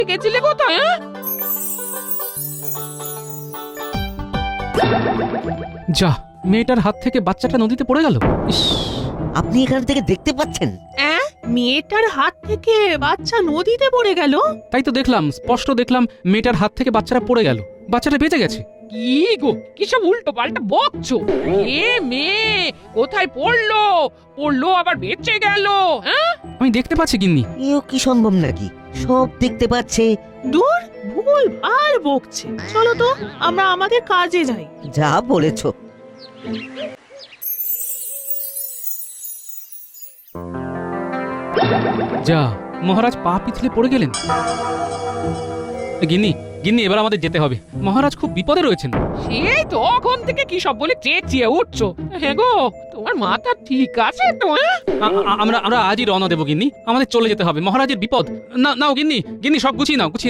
গেছিলে কোথায়? যা, মেয়েটার হাত থেকে বাচ্চাটা নদীতে পড়ে গেল। ইস, আপনি এখান থেকে দেখতে পাচ্ছেন? মেয়েটার হাত থেকে বাচ্চা নদীতে পড়ে গেল? তাই তো দেখলাম, স্পষ্ট দেখলাম মেয়েটার হাত থেকে বাচ্চাটা পড়ে গেল, বাচ্চাটা বেঁচে গেছে। কি গো, কি সব উল্টো পাল্টা বকছো? এ মেয়ে কোথায় পড়লো? পড়লো আবার বেঁচে গেল? হ্যাঁ, আমি দেখতে পাচ্ছি গিন্নি। এও কি সম্ভব নাকি? সব দেখতে পাচ্ছে। দূর, ভুল আর বকছে। চলো তো আমরা আমাদের কাজে যাই। যা বলেছো। যা, মহারাজ পা পিছলে পড়ে গেলেন। গিন্নি, গিন্নি, এবার আমাদের যেতে হবে, মহারাজ খুব বিপদে রয়েছেন। সেই তখন থেকে কি সব বলে চেঁচিয়ে উঠছো? হ্যাঁ গো, তোমার মাথা ঠিক আছে তো? আমরা আমরা আজই রওনা দেবো গিন্নি, আমাদের চলে যেতে হবে, মহারাজের বিপদ। নাও গিন্নি, গিন্নি সব গুছিয়ে নাও, গুছিয়ে নাও।